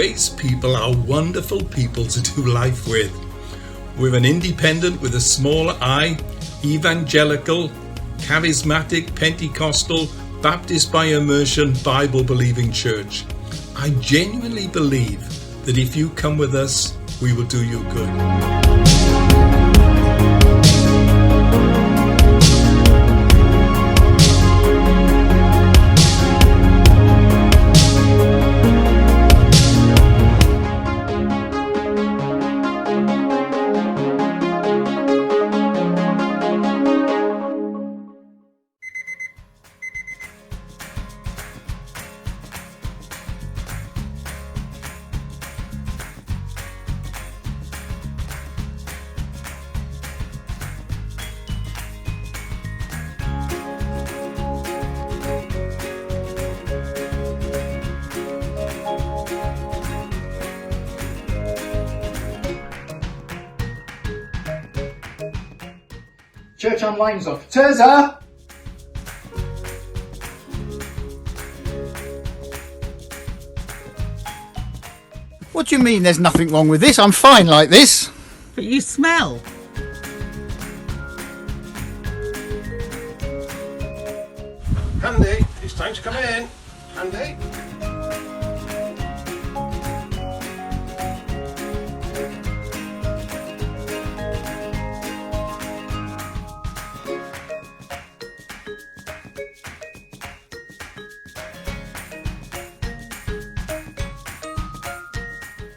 Grace people are wonderful people to do life with. We're an independent with a small I, evangelical, charismatic, Pentecostal, Baptist by immersion, Bible-believing church. I genuinely believe that if you come with us, we will do you good. Church online's off. Terza! What do you mean there's nothing wrong with this? I'm fine like this. But you smell. Andy, it's time to come in. Andy?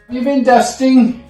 You've been dusting.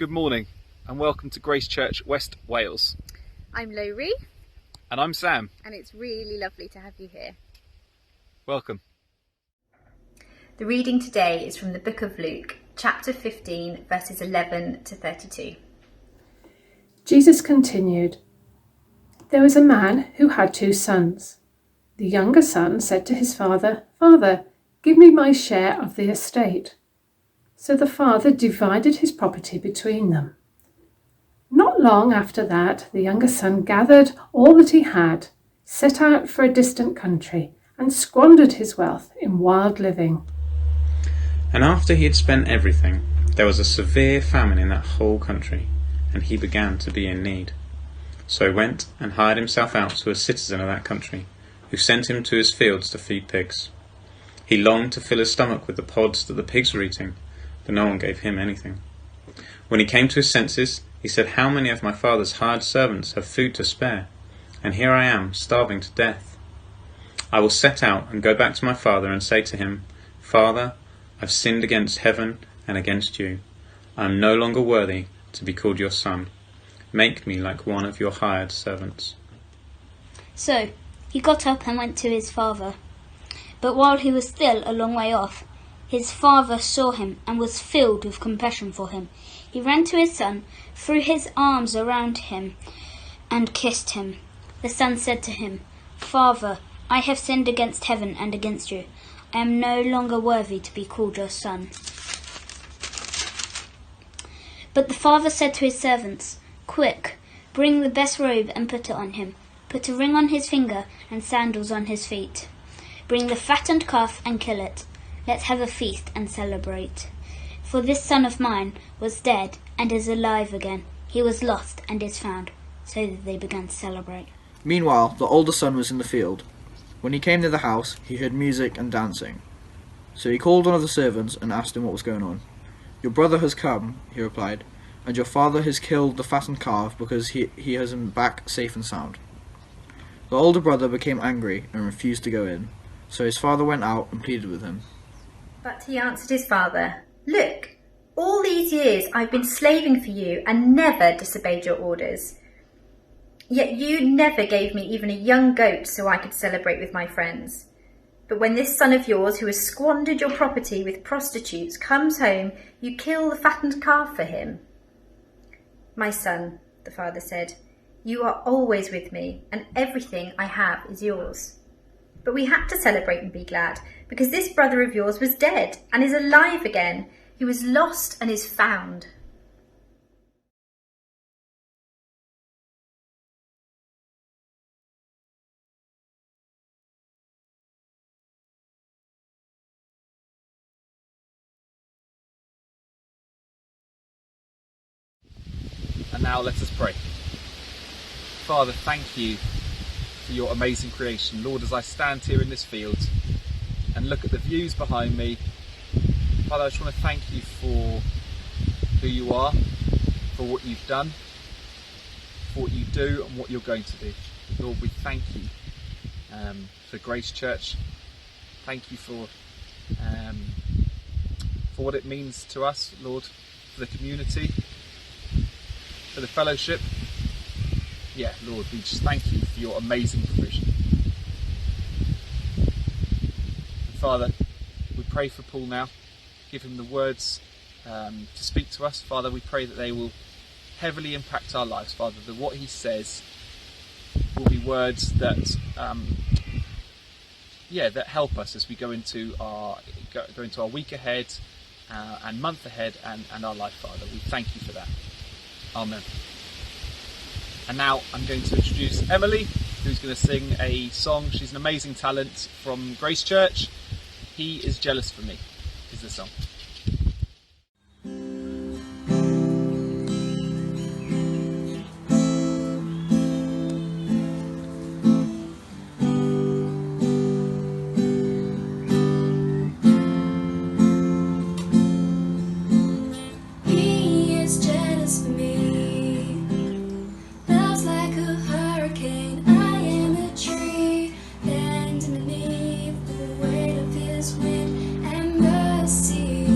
Good morning and welcome to Grace Church, West Wales. I'm Lowry. And I'm Sam. And it's really lovely to have you here. Welcome. The reading today is from the book of Luke, chapter 15, verses 11 to 32. Jesus continued, "There was a man who had 2 sons. The younger son said to his father, 'Father, give me my share of the estate.' So the father divided his property between them. Not long after that, the younger son gathered all that he had, set out for a distant country, and squandered his wealth in wild living. And after he had spent everything, there was a severe famine in that whole country, and he began to be in need. So he went and hired himself out to a citizen of that country, who sent him to his fields to feed pigs. He longed to fill his stomach with the pods that the pigs were eating, but no one gave him anything. When he came to his senses, he said, 'How many of my father's hired servants have food to spare? And here I am, starving to death. I will set out and go back to my father and say to him, Father, I've sinned against heaven and against you. I am no longer worthy to be called your son. Make me like one of your hired servants.' So he got up and went to his father. But while he was still a long way off, his father saw him and was filled with compassion for him. He ran to his son, threw his arms around him, and kissed him. The son said to him, 'Father, I have sinned against heaven and against you. I am no longer worthy to be called your son.' But the father said to his servants, 'Quick, bring the best robe and put it on him. Put a ring on his finger and sandals on his feet. Bring the fattened calf and kill it. Let's have a feast and celebrate. For this son of mine was dead and is alive again. He was lost and is found.' So they began to celebrate. Meanwhile, the older son was in the field. When he came near the house, he heard music and dancing. So he called one of the servants and asked him what was going on. 'Your brother has come,' he replied, 'and your father has killed the fattened calf because he has him back safe and sound.' The older brother became angry and refused to go in. So his father went out and pleaded with him. But he answered his father, 'Look, all these years I've been slaving for you and never disobeyed your orders. Yet you never gave me even a young goat so I could celebrate with my friends. But when this son of yours, who has squandered your property with prostitutes, comes home, you kill the fattened calf for him.' 'My son,' the father said, 'you are always with me, and everything I have is yours. But we had to celebrate and be glad, because this brother of yours was dead and is alive again. He was lost and is found.' And now let us pray. Father, thank you for your amazing creation. Lord, as I stand here in this field and look at the views behind me, Father, I just want to thank you for who you are, for what you've done, for what you do and what you're going to do. Lord, we thank you for Grace Church. Thank you for what it means to us, Lord, for the community, for the fellowship. Yeah, Lord, we just thank you for your amazing provision. And Father, we pray for Paul now. Give him the words to speak to us. Father, we pray that they will heavily impact our lives, Father, that what he says will be words that that help us as we go into our week ahead and month ahead and our life, Father. We thank you for that. Amen. And now I'm going to introduce Emily, who's going to sing a song. She's an amazing talent from Grace Church. He is Jealous for Me is the song. Beneath the weight of his wind and mercy.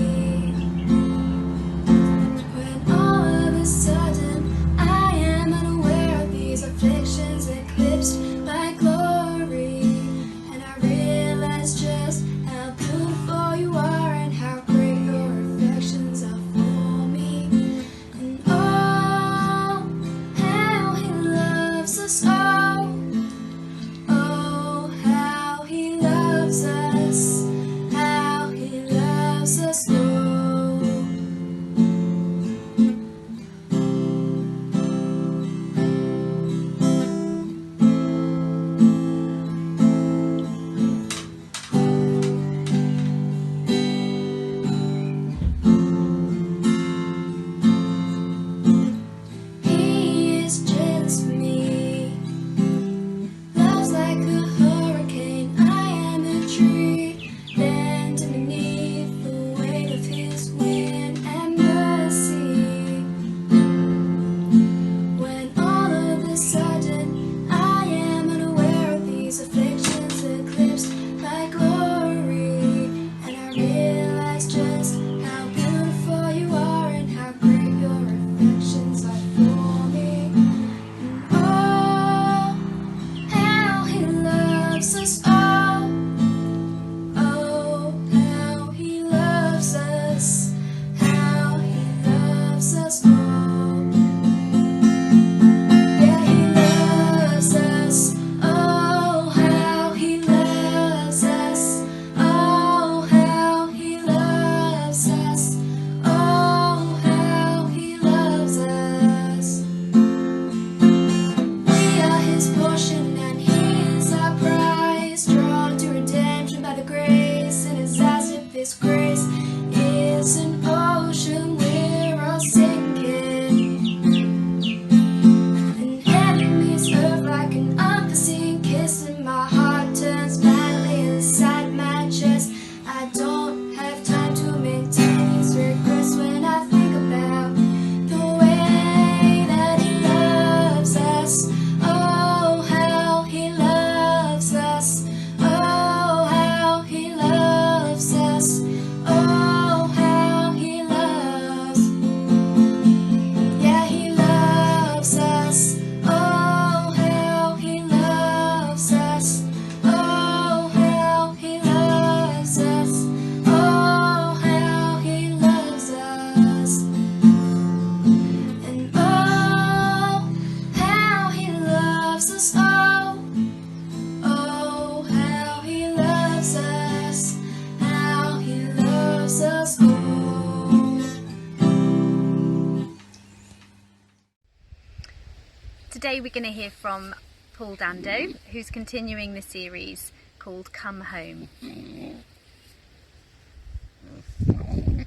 Today we're going to hear from Paul Dando, who's continuing the series called Come Home.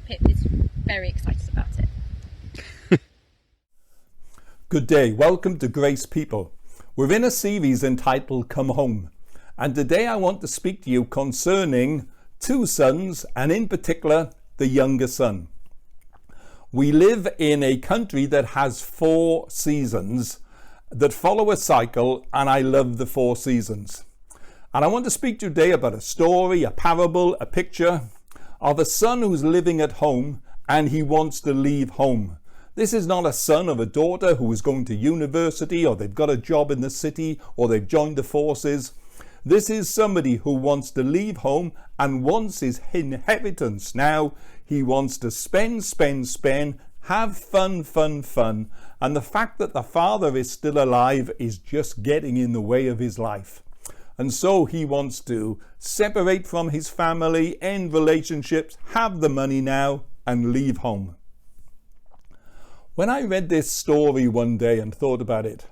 Pip is very excited about it. Good day, welcome to Grace People. We're in a series entitled Come Home, and today I want to speak to you concerning two sons, and in particular the younger son. We live in a country that has 4 seasons that follow a cycle, and I love the 4 seasons. And I want to speak today about a story, a parable, a picture of a son who's living at home and he wants to leave home. This is not a son of a daughter who is going to university, or they've got a job in the city, or they've joined the forces. This is somebody who wants to leave home and wants his inheritance now. He wants to spend, have fun. And the fact that the father is still alive is just getting in the way of his life. And so he wants to separate from his family, end relationships, have the money now, and leave home. When I read this story one day and thought about it,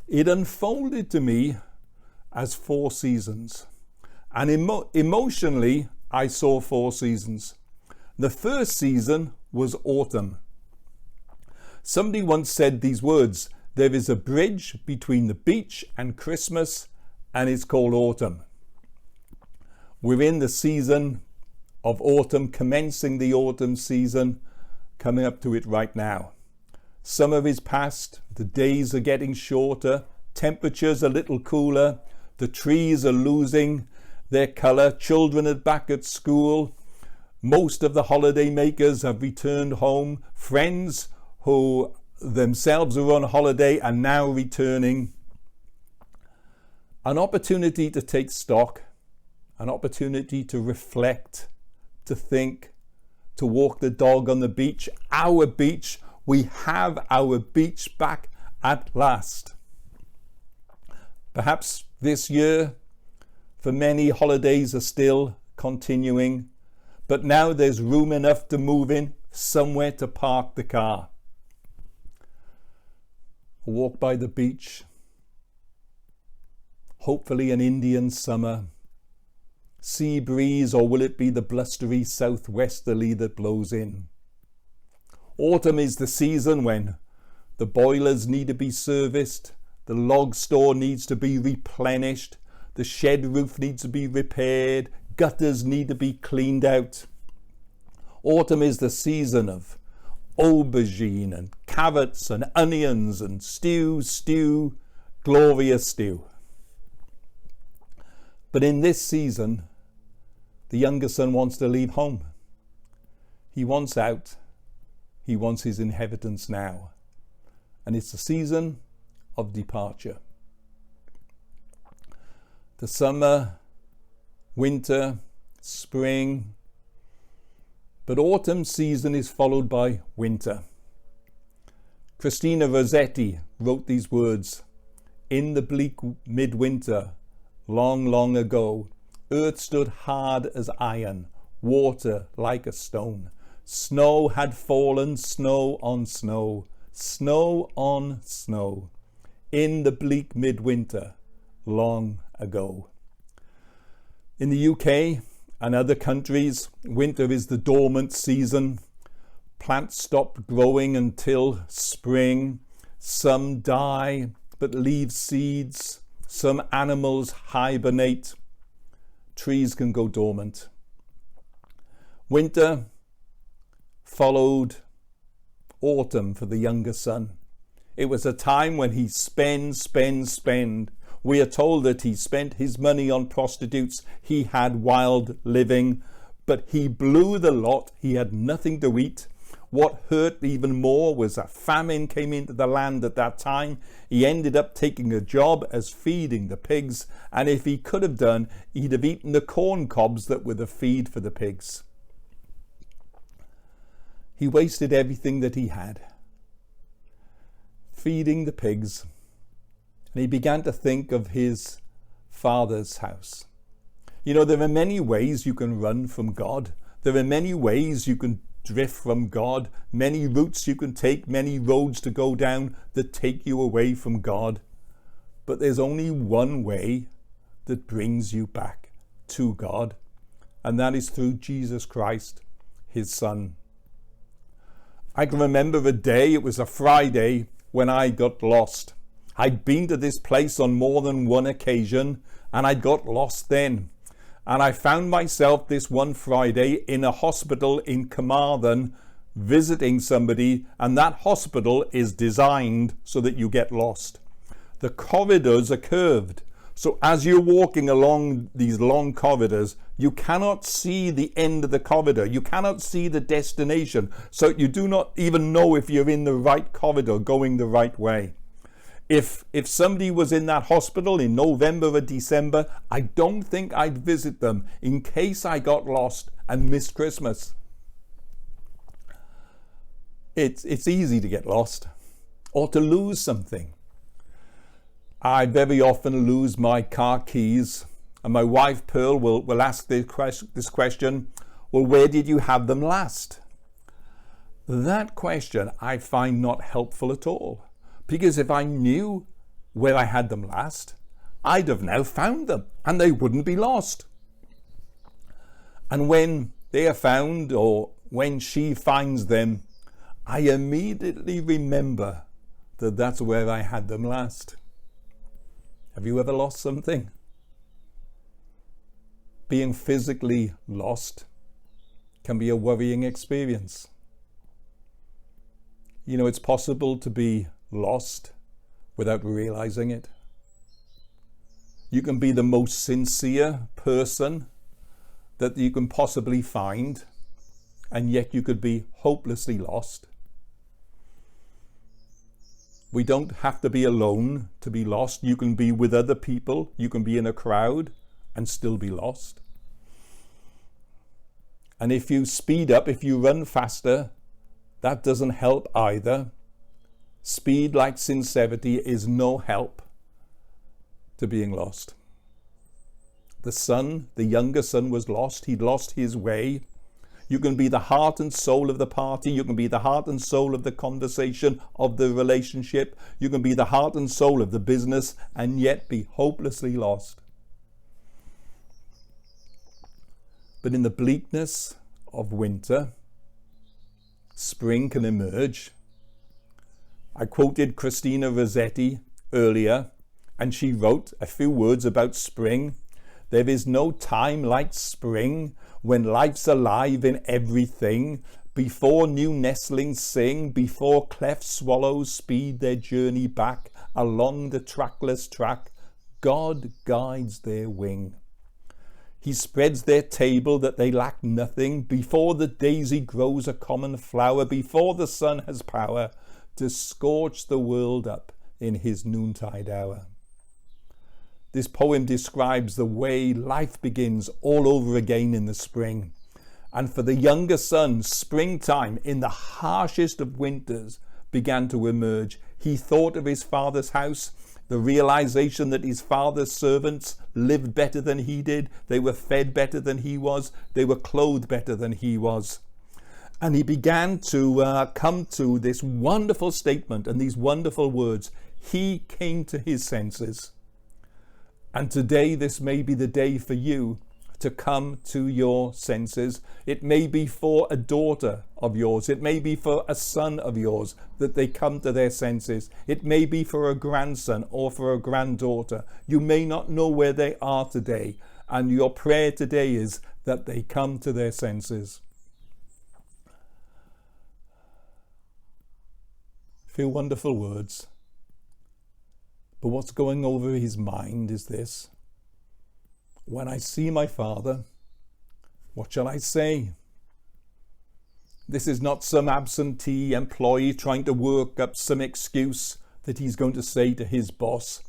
it unfolded to me as 4 seasons. And emotionally, I saw 4 seasons. The first season was autumn. Somebody once said these words: there is a bridge between the beach and Christmas, and it's called autumn. We're in the season of autumn, commencing the autumn season, coming up to it right now. Summer is past, the days are getting shorter, temperatures a little cooler, the trees are losing their colour, children are back at school, most of the holiday makers have returned home, friends who themselves are on holiday are now returning. An opportunity to take stock, an opportunity to reflect, to think, to walk the dog on the beach, our beach. We have our beach back at last. Perhaps this year, for many, holidays are still continuing, but now there's room enough to move in, somewhere to park the car. A walk by the beach, hopefully an Indian summer, sea breeze, or will it be the blustery southwesterly that blows in? Autumn is the season when the boilers need to be serviced, the log store needs to be replenished, the shed roof needs to be repaired, gutters need to be cleaned out. Autumn is the season of aubergine and carrots and onions and stew, glorious stew. But in this season, the younger son wants to leave home. He wants out. He wants his inheritance now. And it's a season of departure. The summer, winter, spring, but autumn season is followed by winter. Christina Rossetti wrote these words: in the bleak midwinter, long ago, earth stood hard as iron, water like a stone. Snow had fallen, snow on snow, snow on snow, in the bleak midwinter, long ago. In the UK and other countries, winter is the dormant season. Plants stop growing until spring. Some die but leave seeds. Some animals hibernate. Trees can go dormant. Winter followed autumn for the younger son. It was a time when he spend. We are told that he spent his money on prostitutes. He had wild living, but he blew the lot. He had nothing to eat. What hurt even more was a famine came into the land at that time. He ended up taking a job as feeding the pigs, and if he could have done, he'd have eaten the corn cobs that were the feed for the pigs. He wasted everything that he had, feeding the pigs, and he began to think of his father's house. You know, there are many ways you can run from God. There are many ways you can drift from God, many routes you can take, many roads to go down that take you away from God. But there's only one way that brings you back to God, and that is through Jesus Christ, his Son. I can remember a day, it was a Friday, when I got lost. I'd been to this place on more than one occasion, and I got lost then. And I found myself this one Friday in a hospital in Carmarthen visiting somebody, and that hospital is designed so that you get lost. The corridors are curved, so as you're walking along these long corridors, you cannot see the end of the corridor. You cannot see the destination, so you do not even know if you're in the right corridor going the right way. If somebody was in that hospital in November or December, I don't think I'd visit them in case I got lost and missed Christmas. It's easy to get lost or to lose something. I very often lose my car keys, and my wife Pearl will ask this question, well, where did you have them last? That question I find not helpful at all, because if I knew where I had them last, I'd have now found them and they wouldn't be lost. And when they are found, or when she finds them, I immediately remember that that's where I had them last. Have you ever lost something? Being physically lost can be a worrying experience. You know, it's possible to be lost without realizing it. You can be the most sincere person that you can possibly find, and yet you could be hopelessly lost. We don't have to be alone to be lost. You can be with other people. You can be in a crowd and still be lost. And if you speed up, if you run faster, that doesn't help either. Speed, like sincerity, is no help to being lost. The son, the younger son, was lost. He'd lost his way. You can be the heart and soul of the party. You can be the heart and soul of the conversation, of the relationship. You can be the heart and soul of the business and yet be hopelessly lost. But in the bleakness of winter, spring can emerge. I quoted Christina Rossetti earlier, and she wrote a few words about spring. There is no time like spring, when life's alive in everything, before new nestlings sing, before cleft swallows speed their journey back along the trackless track, God guides their wing. He spreads their table that they lack nothing, before the daisy grows a common flower, before the sun has power to scorch the world up in his noontide hour. This poem describes the way life begins all over again in the spring. And for the younger son, springtime in the harshest of winters began to emerge. He thought of his father's house, the realization that his father's servants lived better than he did. They were fed better than he was. They were clothed better than he was. And he began to come to this wonderful statement and these wonderful words. He came to his senses. And today, this may be the day for you to come to your senses. It may be for a daughter of yours. It may be for a son of yours that they come to their senses. It may be for a grandson or for a granddaughter. You may not know where they are today. And your prayer today is that they come to their senses. Few wonderful words. But what's going over his mind is this. When I see my father, what shall I say? This is not some absentee employee trying to work up some excuse that he's going to say to his boss.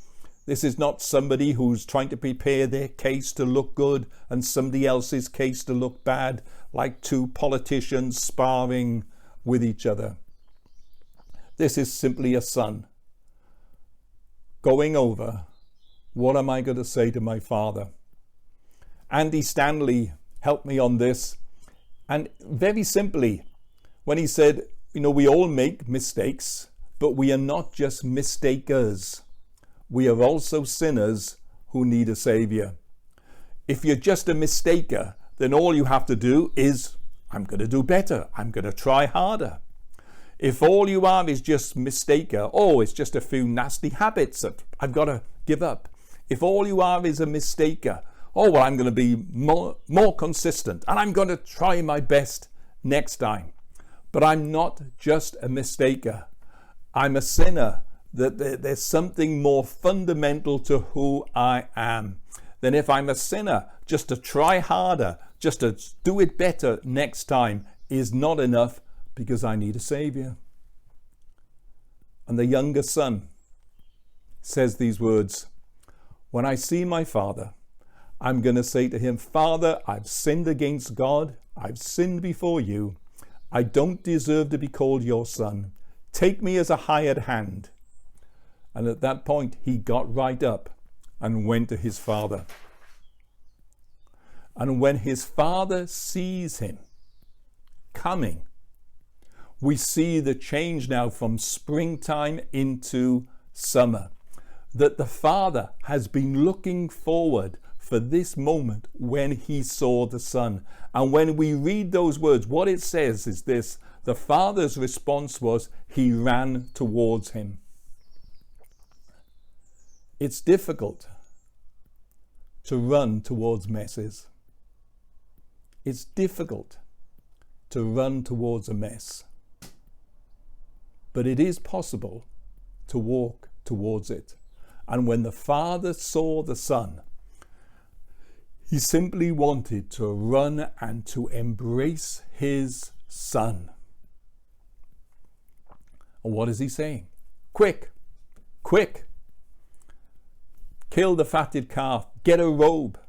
This is not somebody who's trying to prepare their case to look good and somebody else's case to look bad, like two politicians sparring with each other. This is simply a son going over, what am I going to say to my father? Andy Stanley helped me on this, and very simply, when he said, you know, we all make mistakes, but we are not just mistakers. We are also sinners who need a saviour. If you're just a mistaker, then all you have to do is, I'm going to do better. I'm going to try harder. If all you are is just mistaker, oh, it's just a few nasty habits that I've got to give up. If all you are is a mistaker, oh, well, I'm going to be more consistent and I'm going to try my best next time. But I'm not just a mistaker. I'm a sinner. That there's something more fundamental to who I am. Then if I'm a sinner, just to try harder, just to do it better next time is not enough, because I need a saviour. And the younger son says these words, when I see my father, I'm going to say to him, Father, I've sinned against God. I've sinned before you. I don't deserve to be called your son. Take me as a hired hand. And at that point, he got right up and went to his father. And when his father sees him coming, we see the change now from springtime into summer. That the father has been looking forward for this moment when he saw the son. And when we read those words, what it says is this: the father's response was, he ran towards him. It's difficult to run towards messes. It's difficult to run towards a mess. But it is possible to walk towards it. And when the father saw the son, he simply wanted to run and to embrace his son. And what is he saying? Quick, quick. Kill the fatted calf, get a robe,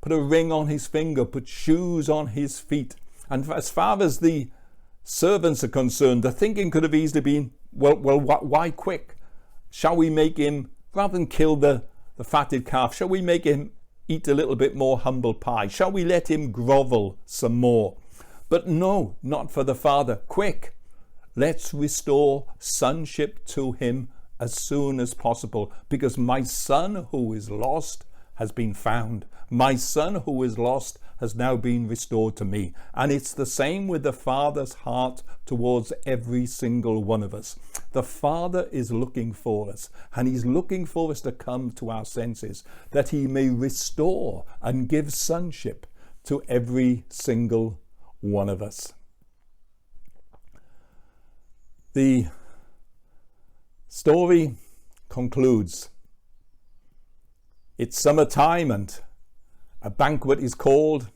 put a ring on his finger, put shoes on his feet. And as far as the servants are concerned, the thinking could have easily been, well, why quick? Shall we make him, rather than kill the fatted calf, shall we make him eat a little bit more humble pie? Shall we let him grovel some more? But no, not for the father. Quick, let's restore sonship to him as soon as possible, because my son who is lost has been found. My son who is lost has now been restored to me. And it's the same with the Father's heart towards every single one of us. The Father is looking for us, and he's looking for us to come to our senses, that he may restore and give sonship to every single one of us. The story concludes. It's summertime and a banquet is called.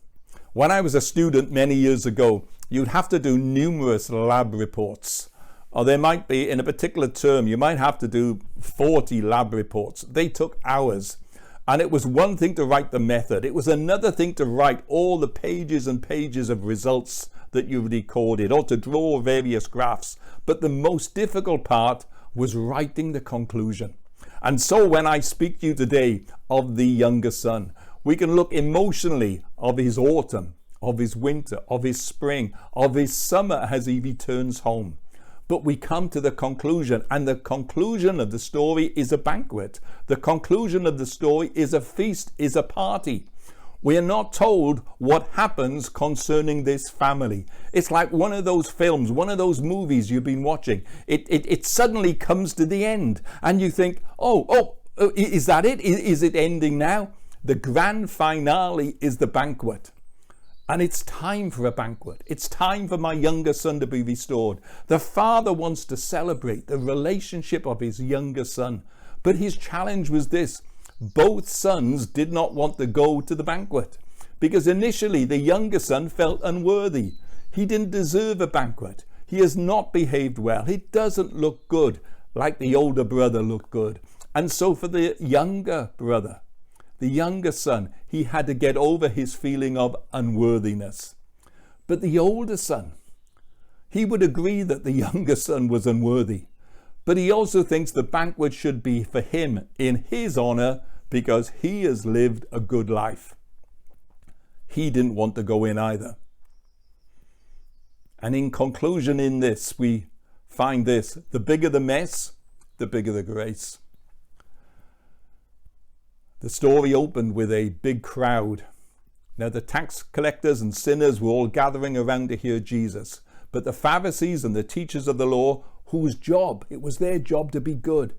When I was a student many years ago, you'd have to do numerous lab reports. Or there might be, in a particular term, you might have to do 40 lab reports. They took hours. And it was one thing to write the method. It was another thing to write all the pages and pages of results that you recorded, or to draw various graphs. But the most difficult part was writing the conclusion. And so when I speak to you today of the younger son, we can look emotionally of his autumn, of his winter, of his spring, of his summer as he returns home. But we come to the conclusion, and the conclusion of the story is a banquet. The conclusion of the story is a feast, is a party. We are not told what happens concerning this family. It's like one of those films, one of those movies you've been watching. It suddenly comes to the end, and you think, oh, is that it? Is it ending now? The grand finale is the banquet. And it's time for a banquet. It's time for my younger son to be restored. The father wants to celebrate the relationship of his younger son. But his challenge was this: both sons did not want to go to the banquet, because initially the younger son felt unworthy. He didn't deserve a banquet. He has not behaved well. He doesn't look good like the older brother looked good. And so for the younger brother, the younger son, he had to get over his feeling of unworthiness. But the older son, he would agree that the younger son was unworthy. But he also thinks the banquet should be for him in his honor, because he has lived a good life. He didn't want to go in either. And in conclusion in this, we find this: the bigger the mess, the bigger the grace. The story opened with a big crowd. Now the tax collectors and sinners were all gathering around to hear Jesus. But the Pharisees and the teachers of the law, whose job, it was their job to be good.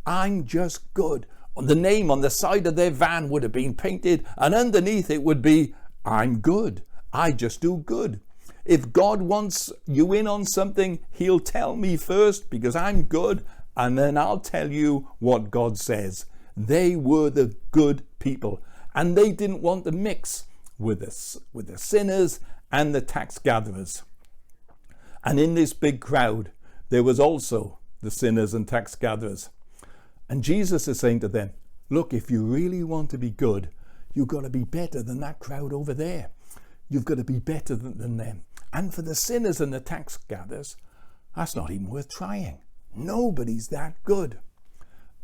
I'm just good. The name on the side of their van would have been painted, and underneath it would be, I'm good. I just do good. If God wants you in on something, he'll tell me first because I'm good, and then I'll tell you what God says. They were the good people, and they didn't want to mix with the sinners and the tax gatherers. And in this big crowd, there was also the sinners and tax gatherers. And Jesus is saying to them, look, if you really want to be good, you've got to be better than that crowd over there. You've got to be better than them. And for the sinners and the tax gatherers, that's not even worth trying. Nobody's that good.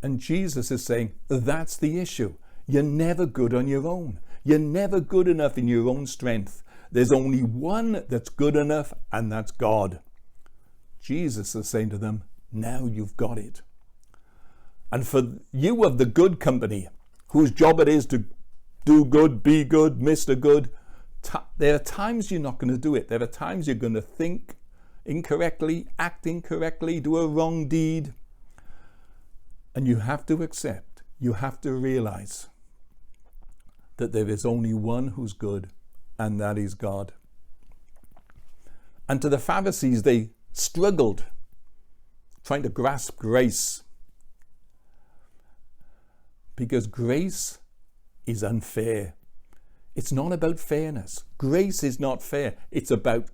And Jesus is saying, that's the issue. You're never good on your own. You're never good enough in your own strength. There's only one that's good enough, and that's God. Jesus is saying to them, now you've got it. And for you of the good company, whose job it is to do good, be good, Mr. Good, there are times you're not going to do it. There are times you're going to think incorrectly, act incorrectly, do a wrong deed. And you have to accept, you have to realize that there is only one who's good, and that is God. And to the Pharisees, they struggled trying to grasp grace, because grace is unfair. It's not about fairness. Grace is not fair. It's about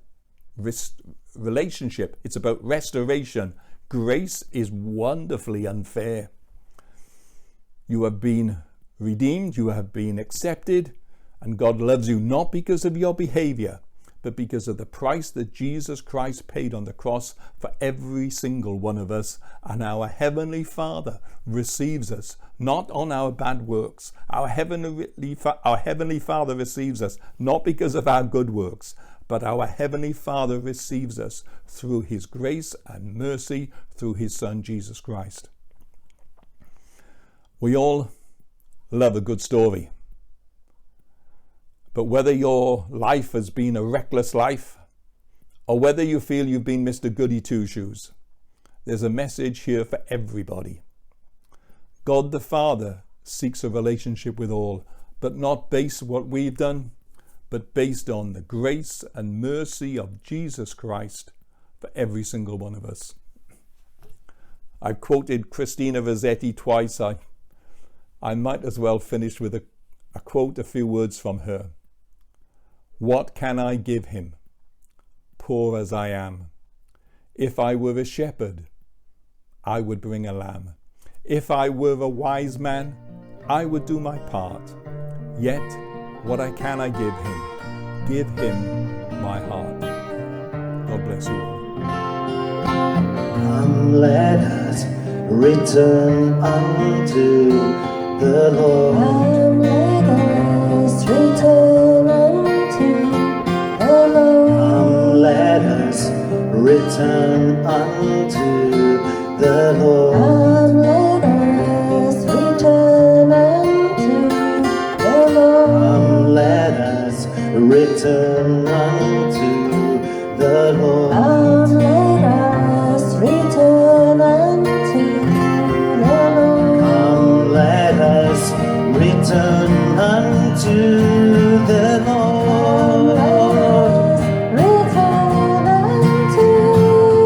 relationship. It's about restoration. Grace is wonderfully unfair. You have been redeemed, you have been accepted, and God loves you not because of your behavior, but because of the price that Jesus Christ paid on the cross for every single one of us. And our Heavenly Father receives us not on our bad works. Our Heavenly Father receives us not because of our good works, but our Heavenly Father receives us through His grace and mercy through His Son Jesus Christ. We all love a good story. But whether your life has been a reckless life, or whether you feel you've been Mr. Goody Two-Shoes, there's a message here for everybody. God the Father seeks a relationship with all, but not based on what we've done, but based on the grace and mercy of Jesus Christ for every single one of us. I've quoted Christina Rossetti twice. I might as well finish with a quote, a few words from her. What can I give him, poor as I am? If I were a shepherd, I would bring a lamb. If I were a wise man, I would do my part. Yet, what I give him my heart. God bless you all. Come, let us return unto the Lord. Come, let us return unto the Lord. Come, let us return unto the Lord. Come, let us return unto the Lord. Come, let us return unto the Lord. Come, let us return unto the Lord. Come, let us return unto the Lord. Return unto the Lord.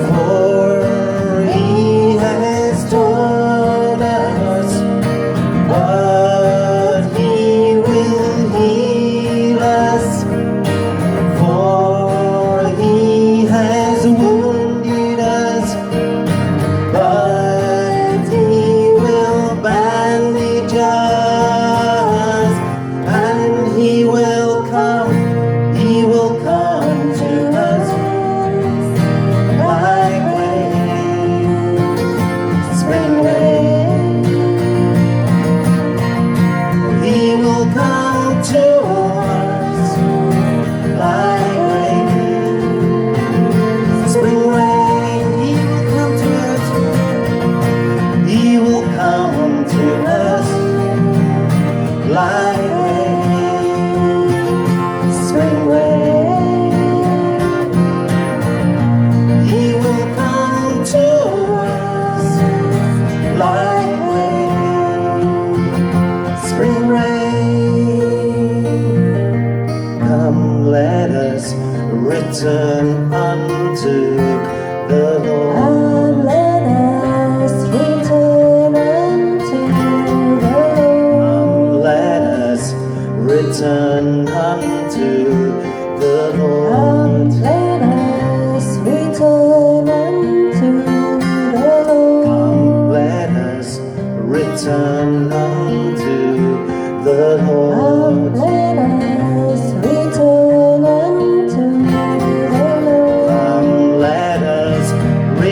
For He has taught us, but He will heal us.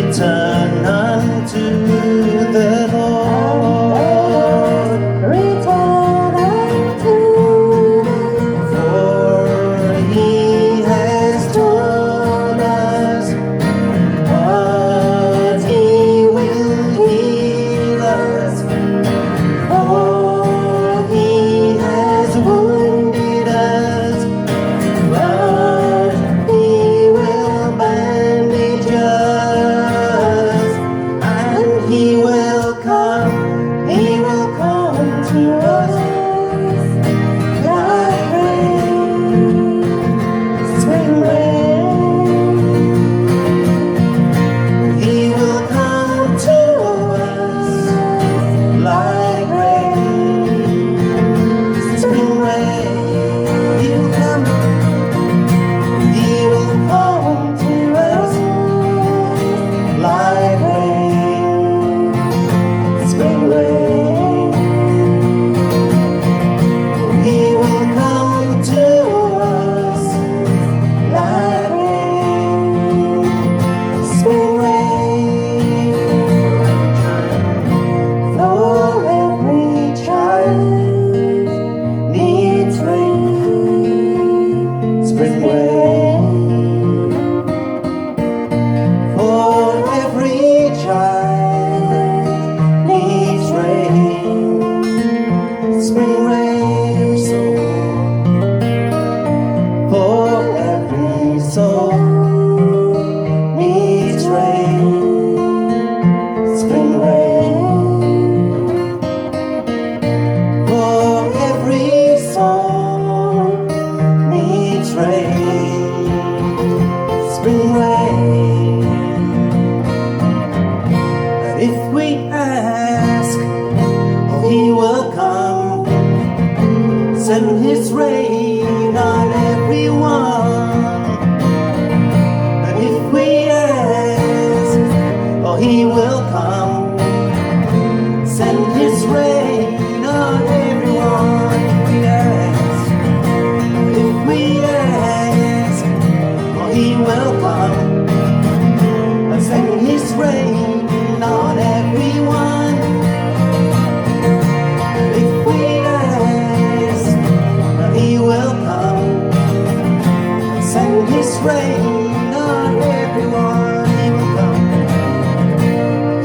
return unto the Lord. Return unto the Lord. For he has told us what he will heal us. For he has wounded us, but he will bandage us, and he will come to us like rain, spring rain. He will come to us like rain, spring rain. He'll come. He will come to us like rain, spring rain. He will come to us like rain, spring rain. For every child needs rain, spring rain. For every child needs rain, spring rain. For every soul needs rain, spring rain. For every soul needs rain, spring rain. And if we ask, oh, he will come, send his rain on everyone. And if we ask, oh, he will come, send his rain on everyone. If we ask, oh, he will come and send his rain on everyone. If we ask, oh, he will come and send his rain on everyone.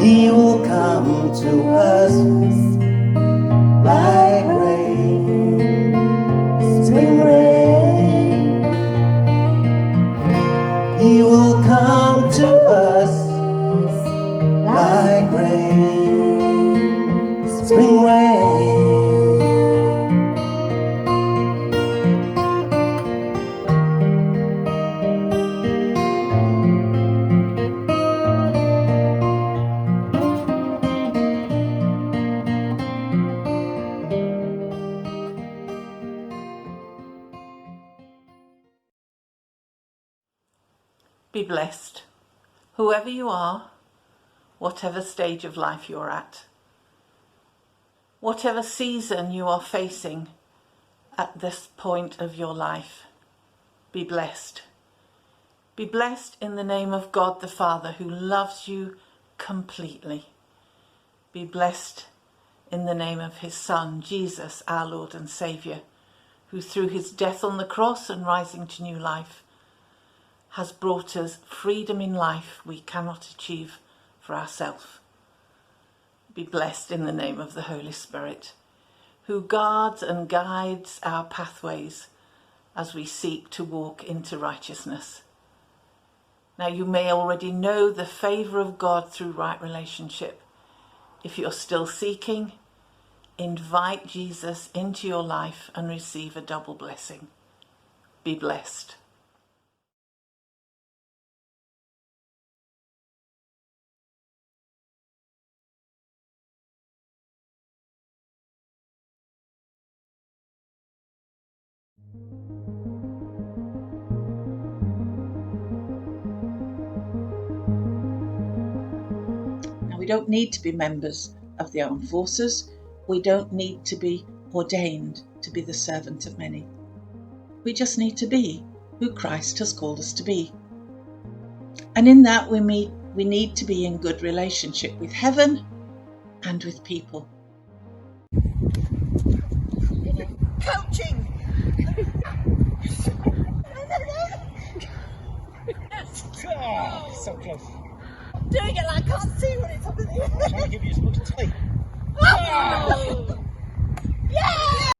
He will come to us like rain, spring rain. He will come to us like rain, spring rain. Be blessed, whoever you are, whatever stage of life you're at, whatever season you are facing at this point of your life. Be blessed. Be blessed in the name of God the Father, who loves you completely. Be blessed in the name of his Son, Jesus, our Lord and Saviour, who through his death on the cross and rising to new life has brought us freedom in life we cannot achieve for ourselves. Be blessed in the name of the Holy Spirit, who guards and guides our pathways as we seek to walk into righteousness. Now, you may already know the favour of God through right relationship. If you're still seeking, invite Jesus into your life and receive a double blessing. Be blessed. Now, we don't need to be members of the armed forces. We don't need to be ordained to be the servant of many. We just need to be who Christ has called us to be. And in that we We need to be in good relationship with heaven and with people. Coaching! Oh, so close. I'm doing it like I can't see when it's up in the air. I'm trying to give you as much tape. Oh!